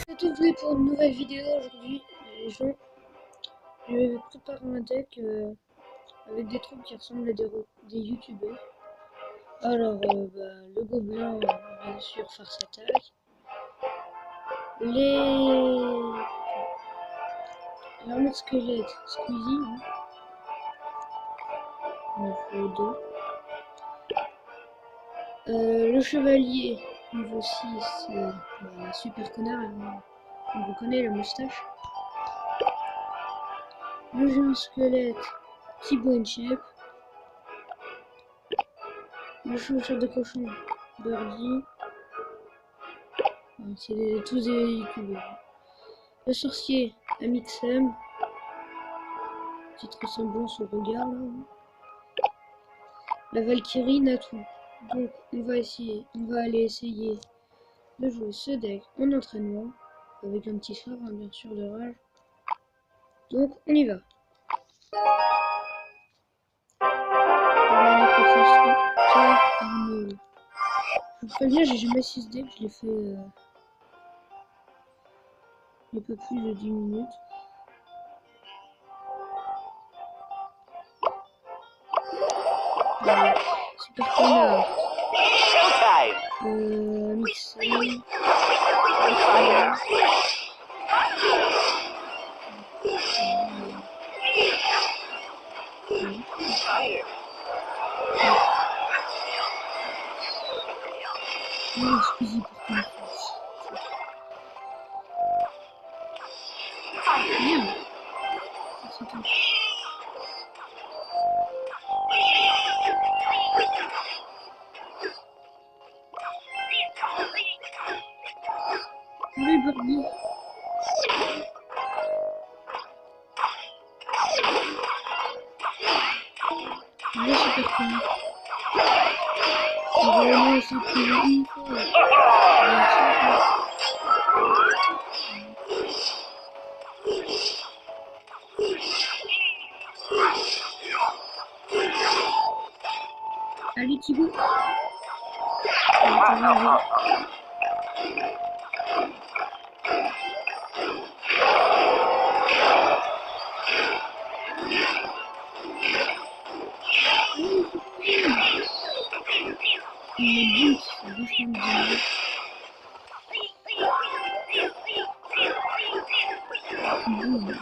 Retrouvé pour une nouvelle vidéo aujourd'hui, les gens. Je vais préparer un deck avec des troupes qui ressemblent à des youtubeurs. Alors, le gobelin va bien sûr faire sa taille. L'armure squelette, Squeezie, hein. Il en faut deux. Le chevalier, niveau 6, super connard, on reconnaît la moustache. Le géant squelette, Thibaut Inchep. Le chauffeur de cochon, Birdie. C'est tous des youtubeurs. Le sorcier, Amixem. Petite ressemblance au regard là. La Valkyrie, Natu. Donc on va aller essayer de jouer ce deck en entraînement. Avec un petit sort, hein, bien sûr, de rage. Donc on y va. Je vous préviens, j'ai jamais 6 decks, je l'ai fait il y a pas plus de 10 minutes. Super connard. Mixel. Squeezie pour qu'on le fasse. Merde. C'est tout. Allez, Birdie. Allez, super connard. On va vraiment essayer de trouver une fois. Allez, Thibaut. Il est bon, c'est vachement bien.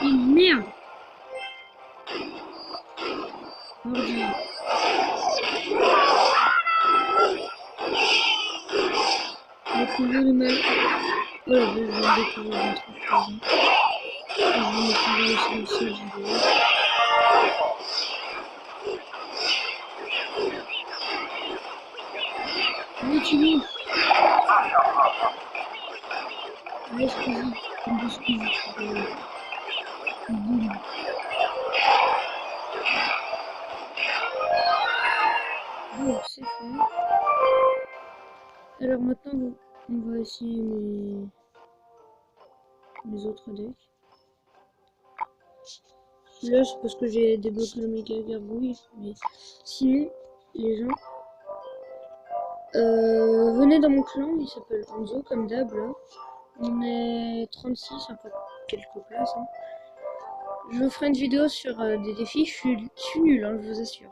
Merde. Mordi. Découvrir le mal. Oh la vache, je viens de découvrir un truc présent. Je vais me faire sur le seul vidéo. Allez, Thibaut. Allez, Squeezie. Comme de Squeezie. Boum. Bon, c'est fait. Alors maintenant, on va essayer mes autres decks. Là, c'est parce que j'ai débloqué le méga gargouille. Mais sinon, les gens, venez dans mon clan, il s'appelle Anzo, comme d'hab là. On est 36, encore quelques places. Hein. Je vous ferai une vidéo sur des défis, je suis nul, hein, je vous assure.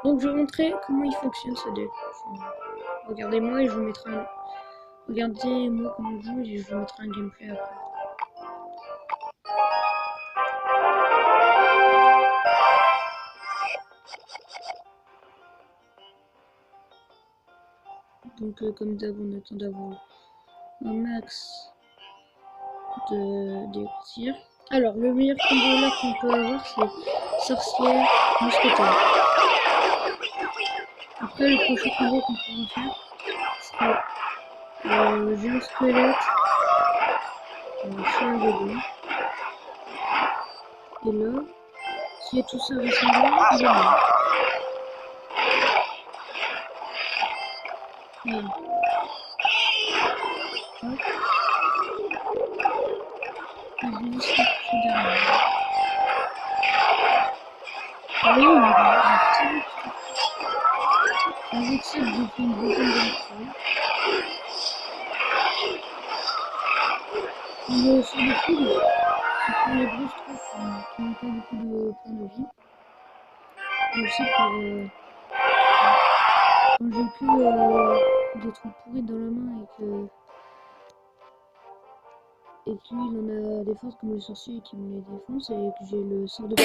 Donc je vais vous montrer comment il fonctionne ce deck. Regardez-moi et je vous mettrai un... Regardez-moi comment je joue et je vous mettrai un gameplay après. Donc comme d'hab on attend d'avoir un max des coursiers. Alors, le meilleur combo là qu'on peut avoir, c'est sorcière, mousquetaire. Après, le prochain combo qu'on pourra faire, c'est géant squelette, chien bébé. Et là, si tout ça ressemble, il est mort. Voilà. Hop. Et je vais juste coucher derrière. Ah oui, on a un petit peu. Avec ça, j'ai fait une vingtaine d'élections. Le sort de foudre, c'est pour les grosses troupes qui n'ont pas beaucoup de points de vie. Et aussi pour quand j'ai que des trucs pourris dans la main et que lui il en a des forces comme le sorcier qui me les défonce et que j'ai le sort de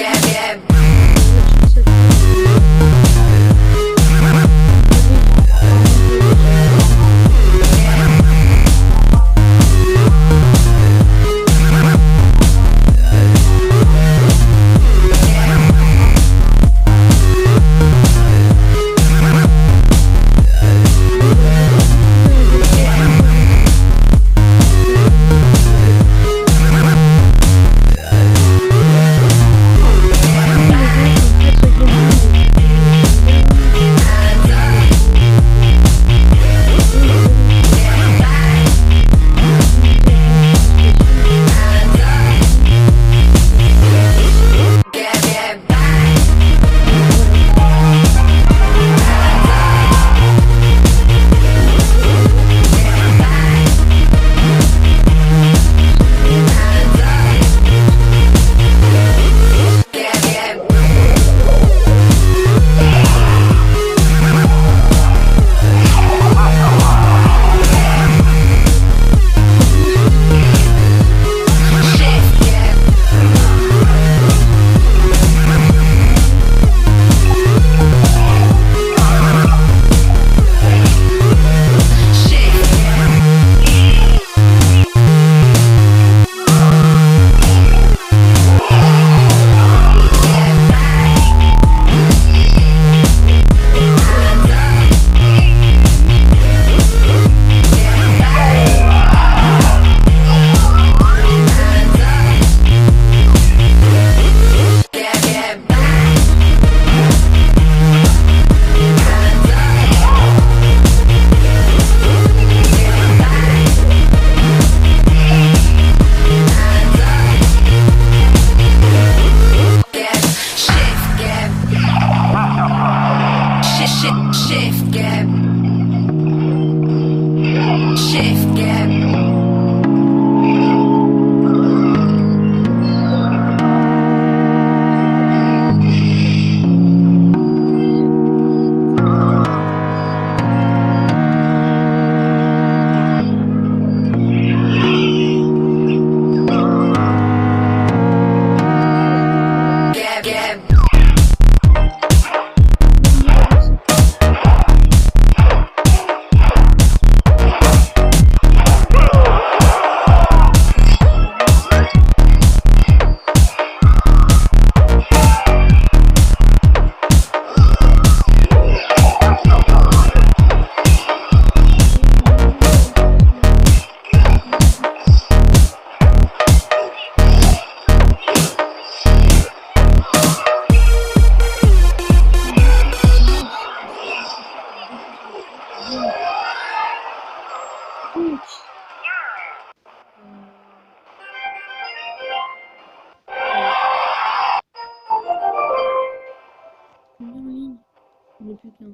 Il n'est plus qu'un.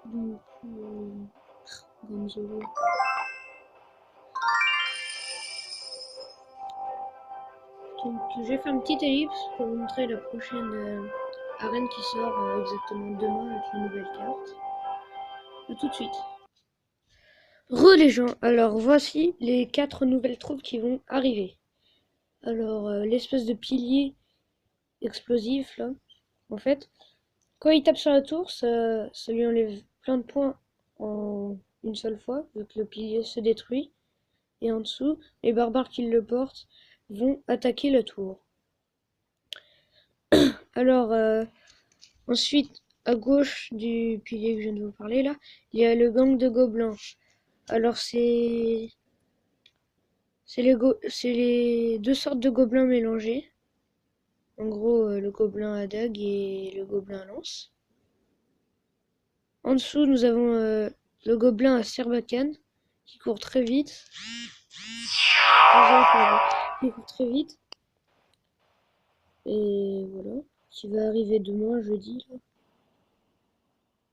Donc, Gonzalo. Donc, je vais faire une petite ellipse pour vous montrer la prochaine arène qui sort exactement demain avec les nouvelles cartes. A tout de suite. Les gens, alors voici les 4 nouvelles troupes qui vont arriver. Alors, l'espèce de pilier explosif là, en fait, quand il tape sur la tour, ça lui enlève plein de points en une seule fois, vu que le pilier se détruit. Et en dessous, les barbares qui le portent vont attaquer la tour. Alors, ensuite, à gauche du pilier que je viens de vous parler là, il y a le gang de gobelins. Alors c'est les deux sortes de gobelins mélangés. En gros, le gobelin à dague et le gobelin à lance. En dessous, nous avons le gobelin à Serbacane qui court très vite. Il court très vite. Et voilà. Qui va arriver demain, jeudi. Là.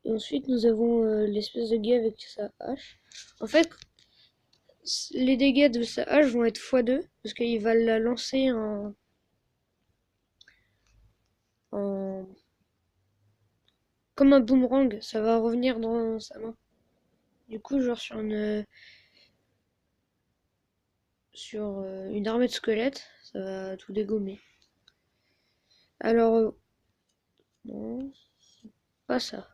Et ensuite, nous avons l'espèce de gars avec sa hache. En fait, les dégâts de sa hache vont être x2 parce qu'il va la lancer en comme un boomerang, ça va revenir dans sa main. Du coup, genre sur une armée de squelettes, ça va tout dégommer. Alors, non, c'est pas ça.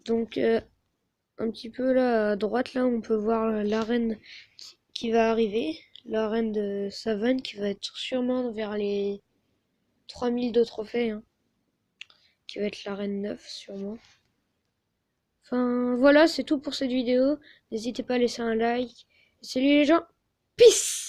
Donc, un petit peu là à droite, là, on peut voir l'arène qui va arriver. L'arène de Savane qui va être sûrement vers les 3000 de trophées. Hein, qui va être l'arène 9, sûrement. Enfin, voilà, c'est tout pour cette vidéo. N'hésitez pas à laisser un like. Salut les gens. Peace!